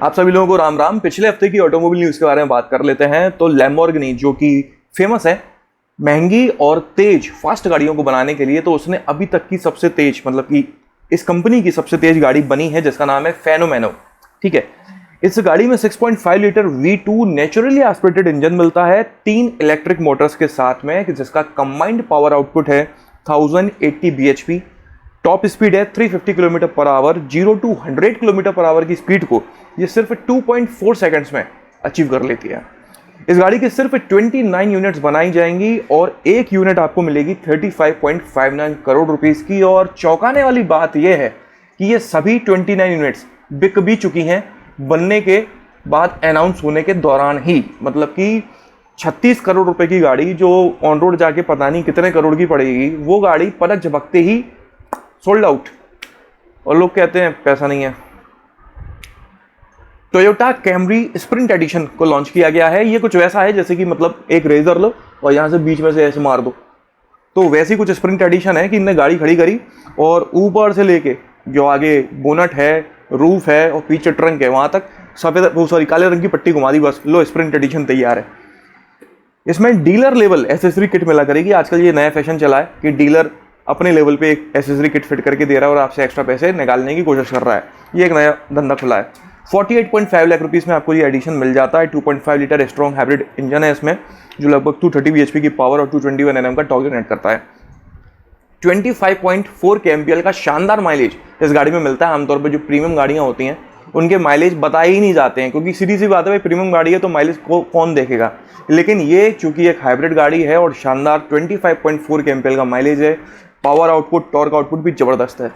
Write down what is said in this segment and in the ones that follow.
आप सभी लोगों को राम राम। पिछले हफ्ते की ऑटोमोबाइल न्यूज़ के बारे में बात कर लेते हैं। तो लैम्बोर्गिनी जो कि फेमस है महंगी और तेज फास्ट गाड़ियों को बनाने के लिए, तो उसने अभी तक की सबसे तेज, मतलब कि इस कंपनी की सबसे तेज गाड़ी बनी है जिसका नाम है फेनोमेनो। ठीक है, इस गाड़ी में 6.5 litre V2 naturally aspirated engine मिलता है 3 इलेक्ट्रिक मोटर्स के साथ में, जिसका कंबाइंड पावर आउटपुट है 1080 bhp। टॉप स्पीड है 350 kilometre per hour. 0 to 100 kilometre per hour की स्पीड को ये सिर्फ 2.4 सेकंड्स में अचीव कर लेती है। इस गाड़ी के सिर्फ 29 यूनिट्स बनाई जाएंगी और एक यूनिट आपको मिलेगी 35.59 करोड़ रुपीस की। और चौंकाने वाली बात यह है कि ये सभी 29 यूनिट्स बिक भी चुकी हैं बनने के बाद, अनाउंस होने के दौरान ही। मतलब कि 36 करोड़ रुपए की गाड़ी जो ऑन रोड जाके पता नहीं कितने करोड़ की पड़ेगी, वो गाड़ी पलक झपकते ही सोल्ड आउट। और लोग कहते हैं पैसा नहीं है। टोयोटा कैमरी स्प्रिंट एडिशन को लॉन्च किया गया है। ये कुछ वैसा है जैसे कि मतलब एक रेजर लो और यहां से बीच में से ऐसे मार दो, तो वैसी कुछ स्प्रिंट एडिशन है कि इनने गाड़ी खड़ी करी और ऊपर से लेके जो आगे बोनट है, रूफ है और पीछे ट्रंक है, वहां तक काले रंग की पट्टी घुमा दी, बस लो स्प्रिंट एडिशन तैयार है। इसमें डीलर लेवल एसेसरी किट मिला करेगी। आजकल ये नया फैशन चला है कि डीलर अपने लेवल पे एक एसेसरी किट फिट करके दे रहा है और आपसे एक्स्ट्रा पैसे निकालने की कोशिश कर रहा है। ये एक नया धंधा खुला है। 48.5 लाख रुपीस में आपको ये एडिशन मिल जाता है। 2.5 लीटर स्ट्रॉन्ग हाइब्रिड इंजन है इसमें, जो लगभग 230 bhp की पावर और 221 Nm का टॉर्क जनरेट करता है। 25.4 kmpl का शानदार माइलेज इस गाड़ी में मिलता है। आमतौर पर जो प्रीमियम गाड़ियां होती हैं उनके माइलेज बताए ही नहीं जाते हैं, क्योंकि सीधी सी बात है भाई, प्रीमियम गाड़ी है तो माइलेज को कौन देखेगा। लेकिन ये चूंकि एक हाइब्रिड गाड़ी है और शानदार 25.4 kmpl का माइलेज है, पावर आउटपुट, टॉर्क आउटपुट भी जबरदस्त है।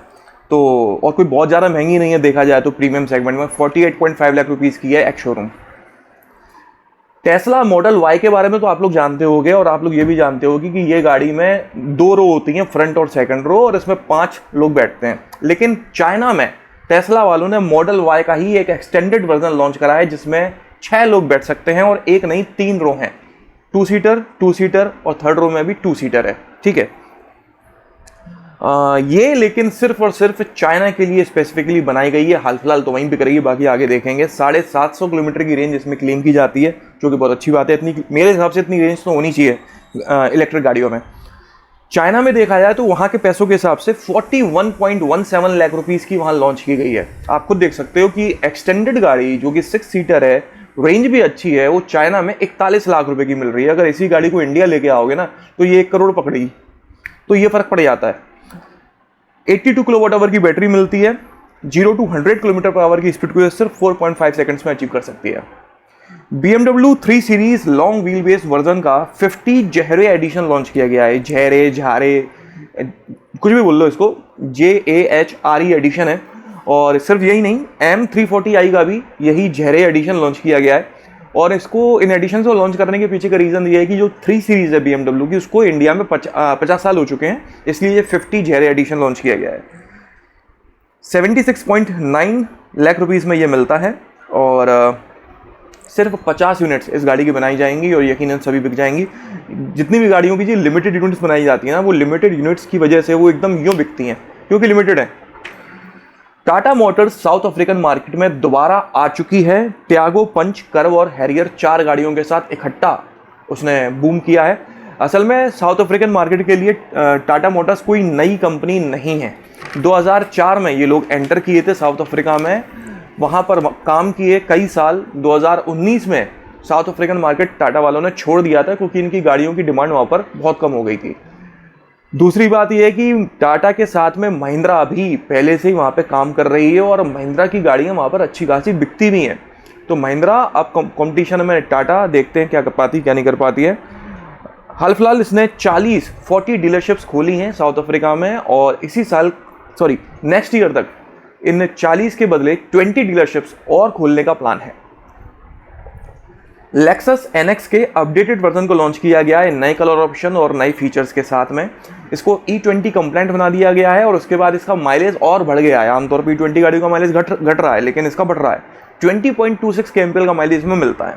तो और कोई बहुत ज़्यादा महंगी नहीं है देखा जाए तो प्रीमियम सेगमेंट में। 48.5 लाख रुपीस की है ex showroom. Tesla Model Y के बारे में तो आप लोग जानते होंगे, और आप लोग ये भी जानते होंगे कि ये गाड़ी में 2 रो होती हैं, फ्रंट और सेकंड रो, और इसमें 5 लोग बैठते हैं। लेकिन चाइना में टेस्ला वालों ने मॉडल वाई का ही एक एक्सटेंडेड वर्जन लॉन्च करा है जिसमें 6 लोग बैठ सकते हैं और एक नहीं 3 रो हैं, 2 सीटर और थर्ड रो में भी 2 सीटर है। ठीक है, ये लेकिन सिर्फ और सिर्फ चाइना के लिए स्पेसिफिकली बनाई गई है। हाल फिलहाल तो वहीं पे करेगी, बाकी आगे देखेंगे। 750 किलोमीटर की रेंज इसमें क्लेम की जाती है, जो कि बहुत अच्छी बात है। इतनी, मेरे हिसाब से इतनी रेंज तो होनी चाहिए इलेक्ट्रिक गाड़ियों में। चाइना में देखा जाए तो वहां के पैसों के हिसाब से 41.17 लाख रुपीस की वहां लॉन्च की गई है। आप खुद देख सकते हो कि एक्सटेंडेड गाड़ी जो कि 6 सीटर है, रेंज भी अच्छी है, वो चाइना में 41 लाख रुपए की मिल रही है। अगर इसी गाड़ी को इंडिया लेके आओगे ना तो ये 1 करोड़ पकड़ेगी, तो ये फर्क पड़ जाता है। 82 किलोवाट आवर की बैटरी मिलती है। 0 to 100 किलोमीटर पर आवर की स्पीड को सिर्फ 4.5 सेकंड्स में अचीव कर सकती है। BMW 3 series long wheel base version का 50 जहरे एडिशन लॉन्च किया गया है। जहरे, झारे, कुछ भी बोल लो इसको, JAHRE एडिशन है। और सिर्फ यही नहीं, M340i का भी यही जहरे एडिशन लॉन्च किया गया है। और इसको इन एडिशन से लॉन्च करने के पीछे का रीज़न ये है कि जो 3 सीरीज़ है BMW की, उसको इंडिया में 50 साल हो चुके हैं, इसलिए ये 50 जहरे एडिशन लॉन्च किया गया है। 76.9 लाख रुपीस में ये मिलता है और सिर्फ 50 यूनिट्स इस गाड़ी की बनाई जाएंगी और यकीनन सभी बिक जाएंगी। जितनी भी गाड़ियों की जो लिमिटेड यूनिट्स बनाई जाती है ना, वो लिमिटेड यूनिट्स की वजह से वो एकदम यूँ बिकती हैं क्योंकि लिमिटेड है। Tata Motors south African market में दोबारा आ चुकी है। टियागो, पंच, कर्व और हैरियर 4 गाड़ियों के साथ इकट्ठा उसने बूम किया है। असल में साउथ अफ्रीकन मार्केट के लिए टाटा मोटर्स कोई नई कंपनी नहीं है। 2004 में ये लोग एंटर किए थे साउथ अफ्रीका में, वहाँ पर काम किए कई साल। 2019 में साउथ अफ्रीकन मार्केट टाटा वालों ने छोड़ दिया था क्योंकि इनकी गाड़ियों की डिमांड वहाँ पर बहुत कम हो गई थी। दूसरी बात यह है कि टाटा के साथ में महिंद्रा भी पहले से ही वहाँ पे काम कर रही है और महिंद्रा की गाड़ियाँ वहाँ पर अच्छी खासी बिकती भी हैं। तो महिंद्रा अब कंपटीशन में टाटा, देखते हैं क्या कर पाती क्या नहीं कर पाती है। हाल फिलहाल इसने 40 डीलरशिप्स खोली हैं साउथ अफ्रीका में और इसी साल नेक्स्ट ईयर तक इन 40 के बदले 20 डीलरशिप्स और खोलने का प्लान है। लेक्सस NX के अपडेटेड वर्जन को लॉन्च किया गया है नए कलर ऑप्शन और नए फीचर्स के साथ में। इसको E20 कंप्लेंट बना दिया गया है और उसके बाद इसका माइलेज और बढ़ गया है। आमतौर पर E20 गाड़ी का माइलेज घट रहा है, लेकिन इसका बढ़ रहा है। 20.26 kmpl का माइलेज में मिलता है।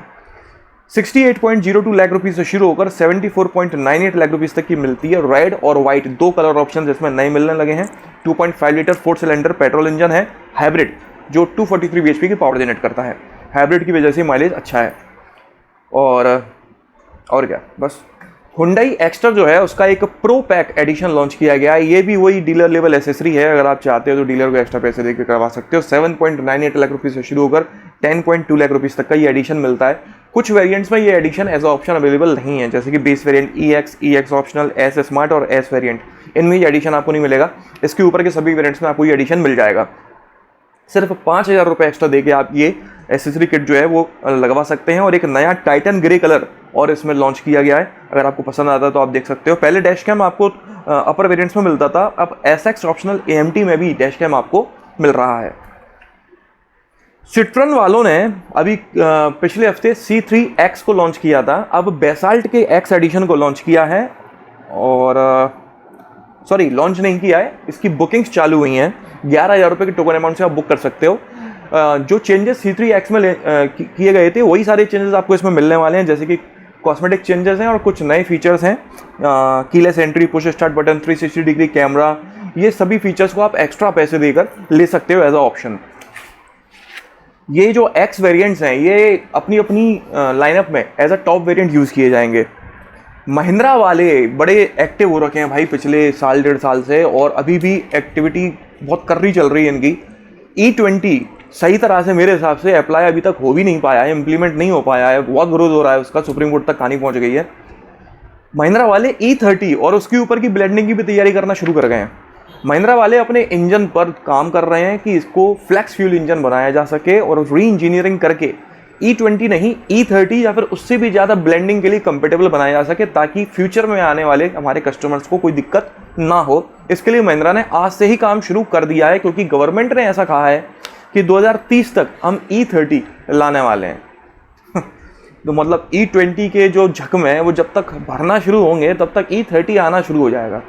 68.02 लाख रुपीस से शुरू होकर 74.98 लाख रुपीस तक की मिलती है। रेड और व्हाइट 2 कलर ऑप्शन इसमें नए मिलने लगे हैं। 2.5 लीटर 4 सिलेंडर पेट्रोल इंजन है, हाइब्रिड जो 243 bhp की पावर जनरेट करता है। हाइब्रिड की वजह से माइलेज अच्छा है। और क्या, बस Hyundai Exter जो है उसका एक प्रो पैक एडिशन लॉन्च किया गया है। ये भी वही डीलर लेवल एसेसरी है, अगर आप चाहते हो तो डीलर को एक्स्ट्रा पैसे देकर करवा सकते हो। 7.98 लाख रुपये से शुरू होकर 10.2 लाख रुपीस तक का ये एडिशन मिलता है। कुछ वेरिएंट्स में ये एडिशन एज ऑप्शन अवेलेबल नहीं है, जैसे कि base variant EX optional, S smart और S वेरिएंट, इनमें ये एडिशन आपको नहीं मिलेगा। इसके ऊपर के सभी वेरिएंट्स में आपको ये एडिशन मिल जाएगा। सिर्फ 5,000 रुपये एक्स्ट्रा देके आप ये एसेसरी किट जो है वो लगवा सकते हैं। और एक नया टाइटन ग्रे कलर और इसमें लॉन्च किया गया है, अगर आपको पसंद आता है तो आप देख सकते हो। पहले डैश कैम आपको अपर वेरिएंट्स में मिलता था, अब SX ऑप्शनल AMT में भी डैश कैम आपको मिल रहा है। सिट्रॉन वालों ने अभी पिछले हफ्ते C3X को लॉन्च किया था, अब बेसाल्ट के X एडिशन को लॉन्च किया है। और सॉरी, लॉन्च नहीं किया है, इसकी बुकिंग्स चालू हुई हैं। 11,000 रुपये के टोकन अमाउंट से आप बुक कर सकते हो। जो चेंजेस C3X में किए गए थे वही सारे चेंजेस आपको इसमें मिलने वाले हैं, जैसे कि कॉस्मेटिक चेंजेस हैं और कुछ नए फीचर्स हैं। Keyless entry, push start button, 360 degree camera, ये सभी फीचर्स को आप एक्स्ट्रा पैसे देकर ले सकते हो एज अ ऑप्शन। ये जो X वेरिएंट्स हैं ये अपनी अपनी लाइनअप में as a top variant use किए जाएंगे। महिंद्रा वाले बड़े एक्टिव हो रखे हैं भाई पिछले साल 1.5 साल से, और अभी भी एक्टिविटी बहुत कर्री चल रही है इनकी। E20 सही तरह से मेरे हिसाब से अप्लाई अभी तक हो भी नहीं पाया है, इम्प्लीमेंट नहीं हो पाया है, बहुत विरोध हो रहा है उसका, सुप्रीम कोर्ट तक कहानी पहुंच गई है। महिंद्रा वाले E30 और उसके ऊपर की ब्लेंडिंग की भी तैयारी करना शुरू कर गए हैं। महिंद्रा वाले अपने इंजन पर काम कर रहे हैं कि इसको फ्लैक्स फ्यूल इंजन बनाया जा सके और री इंजीनियरिंग करके E20 नहीं E30 या फिर उससे भी ज़्यादा ब्लेंडिंग के लिए कंपेटेबल बनाया जा सके, ताकि फ्यूचर में आने वाले हमारे कस्टमर्स को कोई दिक्कत ना हो। इसके लिए महिंद्रा ने आज से ही काम शुरू कर दिया है, क्योंकि गवर्नमेंट ने ऐसा कहा है कि 2030 तक हम E30 लाने वाले हैं। तो मतलब E20 के जो झकम है वो जब तक भरना शुरू होंगे तब तक E30 आना शुरू हो जाएगा।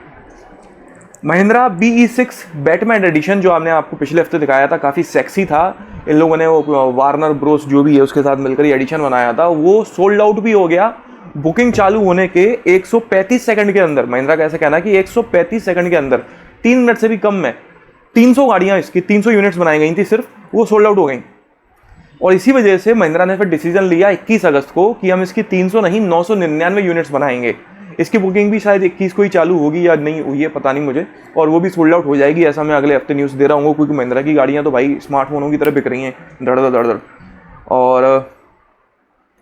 महिंद्रा BE6 बैटमैन एडिशन जो हमने आपको पिछले हफ्ते दिखाया था, काफ़ी सेक्सी था। इन लोगों ने वो वार्नर ब्रोस जो भी है उसके साथ मिलकर ये एडिशन बनाया था, वो सोल्ड आउट भी हो गया। बुकिंग चालू होने के 135 सेकंड के अंदर, महिंद्रा का ऐसा कहना है कि 135 सेकंड के अंदर, 3 मिनट से भी कम में 300 गाड़ियाँ, इसकी 300 यूनिट्स बनाई गई थी सिर्फ, वो सोल्ड आउट हो गई। और इसी वजह से महिंद्रा ने फिर डिसीजन लिया 21 अगस्त को कि हम इसकी 300 नहीं 999 यूनिट्स बनाएंगे। इसकी बुकिंग भी शायद 21 को ही चालू होगी या नहीं हुई है पता नहीं मुझे, और वो भी सोल्ड आउट हो जाएगी, ऐसा मैं अगले हफ्ते न्यूज़ दे रहा हूँ। क्योंकि महिंद्रा की गाड़ियाँ तो भाई स्मार्टफोनों की तरह बिक रही हैं धड़ धड़। और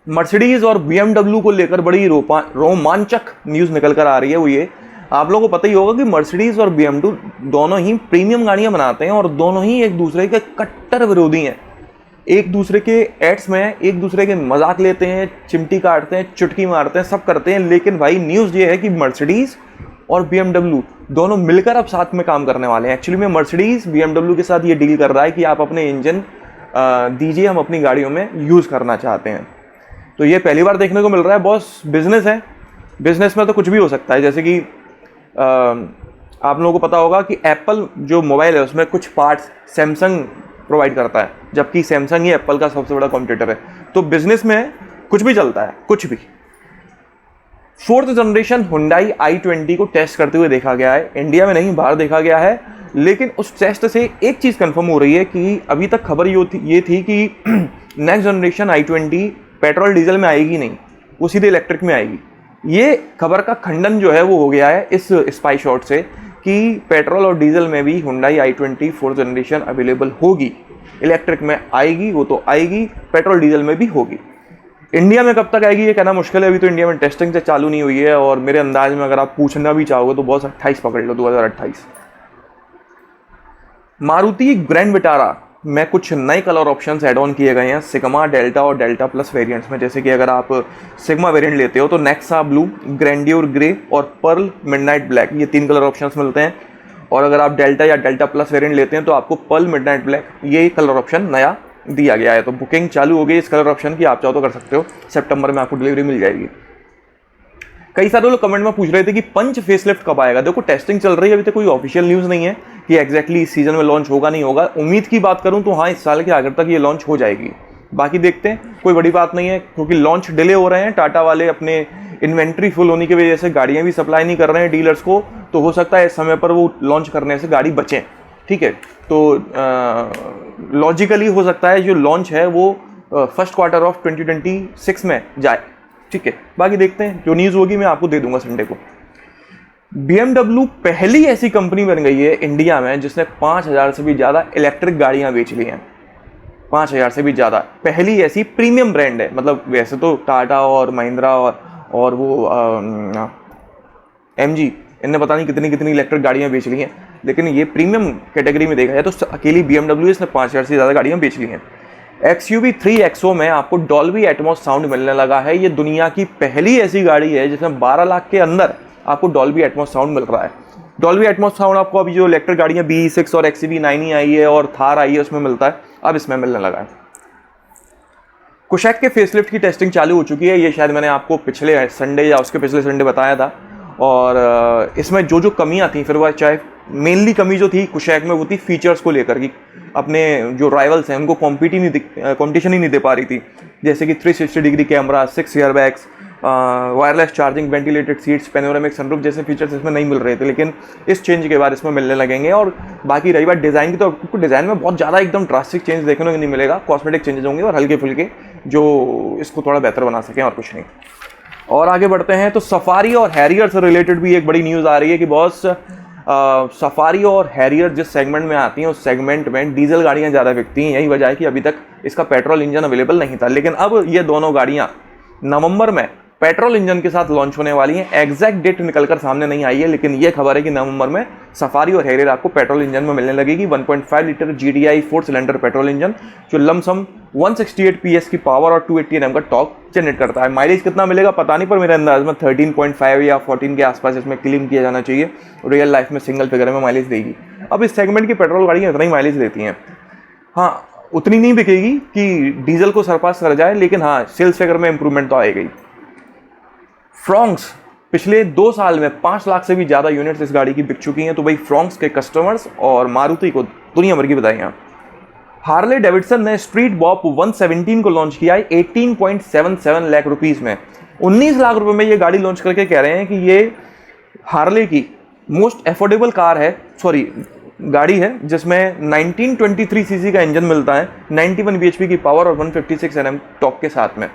मर्सिडीज़ और BMW को लेकर बड़ी रोमांचक न्यूज़ निकल कर आ रही है। वो ये, आप लोगों को पता ही होगा कि मर्सिडीज़ और BMW दोनों ही प्रीमियम गाड़ियाँ बनाते हैं और दोनों ही एक दूसरे के कट्टर विरोधी हैं। एक दूसरे के एड्स में एक दूसरे के मजाक लेते हैं, चिमटी काटते हैं, चुटकी मारते हैं, सब करते हैं। लेकिन भाई न्यूज़ ये है कि मर्सिडीज़ और BMW दोनों मिलकर अब साथ में काम करने वाले हैं। एक्चुअली में मर्सिडीज़ BMW के साथ ये डील कर रहा है कि आप अपने इंजन दीजिए, हम अपनी गाड़ियों में यूज़ करना चाहते हैं। तो ये पहली बार देखने को मिल रहा है। बॉस बिजनेस है, बिजनेस में तो कुछ भी हो सकता है। जैसे कि आप लोगों को पता होगा कि एप्पल जो मोबाइल है उसमें कुछ पार्ट्स सैमसंग प्रोवाइड करता है, जबकि सैमसंग ही एप्पल का सबसे बड़ा कॉम्पिटिटर है। तो बिजनेस में कुछ भी चलता है, कुछ भी। 4th जनरेशन Hyundai i20 को टेस्ट करते हुए देखा गया है, इंडिया में नहीं बाहर देखा गया है। लेकिन उस टेस्ट से एक चीज़ कंफर्म हो रही है कि अभी तक खबर ये थी कि next generation i20 petrol diesel में आएगी नहीं, वो सीधे इलेक्ट्रिक में आएगी। ये खबर का खंडन जो है वो हो गया है इस स्पाई शॉट से कि पेट्रोल और डीजल में भी Hyundai i20 4th generation available होगी। इलेक्ट्रिक में आएगी वो तो आएगी, पेट्रोल डीजल में भी होगी। इंडिया में कब तक आएगी ये कहना मुश्किल है, अभी तो इंडिया में टेस्टिंग से चालू नहीं हुई है। और मेरे अंदाज में अगर आप पूछना भी चाहोगे तो बॉस 28 पकड़ लो, 2028। मारुति ग्रैंड विटारा में कुछ नए कलर ऑप्शंस ऐड ऑन किए गए हैं सिग्मा, डेल्टा और डेल्टा प्लस वेरिएंट्स में। जैसे कि अगर आप सिग्मा वेरिएंट लेते हो तो नेक्सा ब्लू, ग्रैंडियोर ग्रे और पर्ल मिडनाइट ब्लैक, ये 3 कलर ऑप्शंस मिलते हैं। और अगर आप डेल्टा या डेल्टा प्लस वेरिएंट लेते हैं तो आपको पर्ल मिडनाइट ब्लैक, ये कलर ऑप्शन नया दिया गया है। तो बुकिंग चालू हो गई इस कलर ऑप्शन की, आप चाहो तो कर सकते हो। सितंबर में आपको डिलीवरी मिल जाएगी। कई सारे लोग कमेंट में पूछ रहे थे कि पंच फेसलिफ्ट कब आएगा। देखो टेस्टिंग चल रही है, अभी तक कोई ऑफिशियल न्यूज़ नहीं है कि एग्जैक्टली इस सीजन में लॉन्च होगा नहीं होगा। उम्मीद की बात करूं तो हाँ, इस साल के आखिर तक ये लॉन्च हो जाएगी। बाकी देखते हैं, कोई बड़ी बात नहीं है क्योंकि लॉन्च डिले हो रहे हैं। टाटा वाले अपने इन्वेंट्री फुल होने की वजह से गाड़ियाँ भी सप्लाई नहीं कर रहे हैं डीलर्स को, तो हो सकता है इस समय पर वो लॉन्च करने से गाड़ी बचें। ठीक है, तो लॉजिकली हो सकता है जो लॉन्च है वो फर्स्ट क्वार्टर ऑफ 2026 में जाए। ठीक है, बाकी देखते हैं, जो न्यूज़ होगी मैं आपको दे दूंगा संडे को। BMW पहली ऐसी कंपनी बन गई है इंडिया में जिसने 5000 से भी ज़्यादा इलेक्ट्रिक गाड़ियां बेच ली हैं। 5000 से भी ज़्यादा, पहली ऐसी प्रीमियम ब्रांड है। मतलब वैसे तो टाटा और महिंद्रा और वो MG, इनने पता नहीं कितनी कितनी इलेक्ट्रिक गाड़ियां बेच ली हैं, लेकिन ये प्रीमियम कैटेगरी में देखा जाए तो अकेली BMW इसने 5000 से ज़्यादा गाड़ियां बेच ली हैं। XUV 3XO में आपको डॉल्बी एटमॉस साउंड मिलने लगा है। ये दुनिया की पहली ऐसी गाड़ी है जिसमें 12 लाख के अंदर आपको डॉल्बी एटमॉस साउंड मिल रहा है। डॉल्बी एटमॉस साउंड आपको अभी जो इलेक्ट्रिक गाड़ियां BE6 और XEV9 आई है और थार आई है उसमें मिलता है, अब इसमें मिलने लगा है। कुशैक के फेसलिफ्ट की टेस्टिंग चालू हो चुकी है। ये शायद मैंने आपको पिछले संडे या उसके पिछले संडे बताया था। और इसमें जो जो कमियां थी, फिर वह चाहे मेनली कमी जो थी कुशैक में वो थी फीचर्स को लेकर की अपने जो राइवल्स हैं उनको कॉम्पिटिशन ही नहीं दे पा रही थी। जैसे कि 360 degree camera, 6 airbags, wireless charging, ventilated seats, panoramic sunroof जैसे फीचर्स इसमें नहीं मिल रहे थे, लेकिन इस चेंज के बाद इसमें मिलने लगेंगे। और बाकी रही बात डिज़ाइन की, तो आपको डिज़ाइन में बहुत ज़्यादा एकदम ड्रास्टिक चेंज देखने को नहीं मिलेगा। कॉस्मेटिक चेंजेस होंगे और हल्के फुल्के जो इसको थोड़ा बेहतर बना सकें, और कुछ नहीं। और आगे बढ़ते हैं तो सफारी और हैरियर से रिलेटेड भी एक बड़ी न्यूज़ आ रही है कि बॉस सफारी और हैरियर जिस सेगमेंट में आती हैं उस सेगमेंट में डीजल गाड़ियां ज़्यादा बिकती हैं। यही वजह है कि अभी तक इसका पेट्रोल इंजन अवेलेबल नहीं था, लेकिन अब ये दोनों गाड़ियां नवंबर में पेट्रोल इंजन के साथ लॉन्च होने वाली हैं। एग्जैक्ट डेट निकलकर सामने नहीं आई है, लेकिन ये खबर है कि नवंबर में सफारी और हैरियर आपको पेट्रोल इंजन में मिलने लगेगी। 1.5 litre GDI 4 cylinder petrol engine जो लमसम 168 PS की पावर और 280 Nm का टॉर्क जनरेट करता है। माइलेज कितना मिलेगा पता नहीं, पर मेरे अंदाज में 13.5 या 14 के आसपास इसमें क्लेम किया जाना चाहिए। रियल लाइफ में सिंगल फिगर में माइलेज देगी। अब इस सेगमेंट की पेट्रोल गाड़ियाँ इतना ही माइलेज देती हैं। हाँ, उतनी नहीं बिकेगी कि डीजल को सरपास कर जाए, लेकिन हाँ सेल्स फिगर में इंप्रूवमेंट तो आएगी। फ्रॉन्क्स पिछले 2 साल में 5 लाख से भी ज़्यादा यूनिट्स इस गाड़ी की बिक चुकी हैं। तो भाई फ्रॉन्क्स के कस्टमर्स और मारुति को दुनिया भर की बधाइयाँ। हार्ले डेविडसन ने स्ट्रीट बॉप 117 को लॉन्च किया है 18.77 लाख रुपीज़ में। 19 लाख रुपए में ये गाड़ी लॉन्च करके कह रहे हैं कि ये हार्ले की मोस्ट एफोर्डेबल कार है, सॉरी गाड़ी है, जिसमें 1923 सीसी का इंजन मिलता है, 91 bhp की पावर और 156 Nm टॉर्क के साथ में।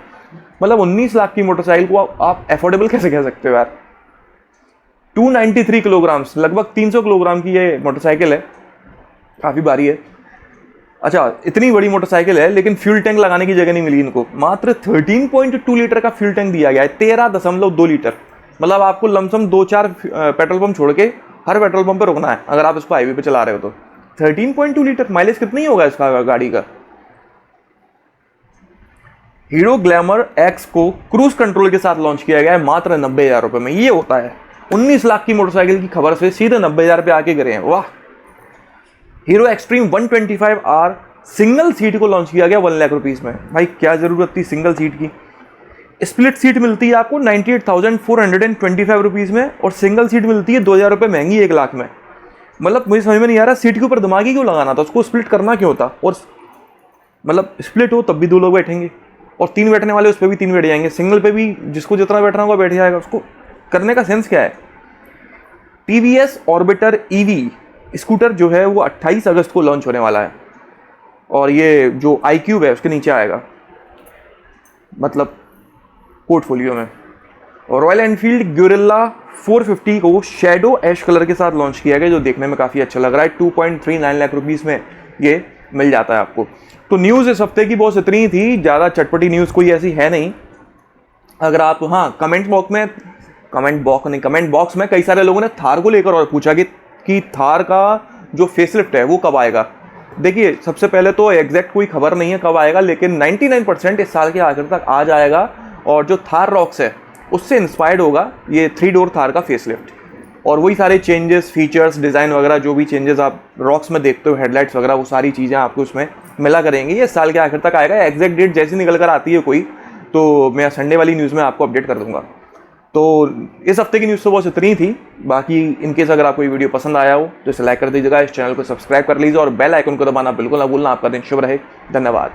मतलब 19 लाख की मोटरसाइकिल को आप एफोर्डेबल कैसे कह सकते हो यार। 293 किलोग्राम, लगभग 300 किलोग्राम की ये मोटरसाइकिल है, काफ़ी भारी है। अच्छा, इतनी बड़ी मोटरसाइकिल है लेकिन फ्यूल टैंक लगाने की जगह नहीं मिली इनको। मात्र 13.2 लीटर का फ्यूल टैंक दिया गया है, 13.2 लीटर। मतलब आपको लमसम 2-4 पेट्रोल पंप छोड़ के हर पेट्रोल पंप पे रुकना है अगर आप इसको हाईवे पे चला रहे हो तो। 13.2 लीटर माइलेज कितनी होगा इसका गाड़ी का। हीरो ग्लैमर X को क्रूज कंट्रोल के साथ लॉन्च किया गया है मात्र 90,000 रुपए में। ये होता है 19 लाख की मोटरसाइकिल की खबर से सीधे 90,000 पे आके गिरे हैं, वाह। Hero extreme 125R single seat को लॉन्च किया गया 1 लाख रुपीज़ में। भाई क्या ज़रूरत थी सिंगल सीट की। स्प्लिट सीट मिलती है आपको 98,425 रुपीज़ में, और सिंगल सीट मिलती है 2,000 रुपये महंगी 1 लाख में। मतलब मुझे समझ में नहीं आ रहा सीट के ऊपर दिमाग ही क्यों लगाना था, उसको स्प्लिट करना क्यों था। और मतलब स्प्लिट हो तब भी 2 लोग बैठेंगे, और 3 बैठने वाले उस पर भी 3 बैठ जाएंगे, सिंगल पे भी जिसको जितना बैठना होगा बैठ जाएगा। उसको करने का सेंस क्या है। TVS ऑर्बिटर EV स्कूटर जो है वो 28 अगस्त को लॉन्च होने वाला है, और ये जो iQube है उसके नीचे आएगा, मतलब पोर्टफोलियो में। और रॉयल एनफील्ड ग्योरिल्ला 450 को शेडो ऐश कलर के साथ लॉन्च किया गया, जो देखने में काफ़ी अच्छा लग रहा है। 2.39 लाख रुपीज़ में ये मिल जाता है आपको। तो न्यूज़ इस हफ्ते की बॉस इतनी थी, ज़्यादा चटपटी न्यूज़ कोई ऐसी है नहीं। अगर आप हाँ कमेंट बॉक्स में कई सारे लोगों ने थार को लेकर और पूछा कि थार का जो फेसलिफ्ट है वो कब आएगा। देखिए, सबसे पहले तो एग्जैक्ट कोई खबर नहीं है कब आएगा, लेकिन 99% इस साल के आखिर तक आ जाएगा। और जो थार रॉक्स है उससे इंस्पायर्ड होगा ये 3 डोर थार का फेसलिफ्ट, और वही सारे चेंजेस, फीचर्स, डिज़ाइन वगैरह जो भी चेंजेस आप रॉक्स में देखते हो, हेडलाइट्स वगैरह, वो सारी चीज़ें आपको उसमें मिला करेंगी। ये साल के आखिर तक आएगा। एग्जैक्ट डेट जैसी निकल कर आती है कोई, तो मैं संडे वाली न्यूज़ में आपको अपडेट कर दूंगा। तो इस हफ्ते की न्यूज़ तो बस इतनी थी। बाकी इनकेस अगर आपको ये वीडियो पसंद आया हो तो इसे लाइक कर दीजिएगा, इस चैनल को सब्सक्राइब कर लीजिए और बेल आइकन को दबाना बिल्कुल ना भूलना। आपका दिन शुभ रहे। धन्यवाद।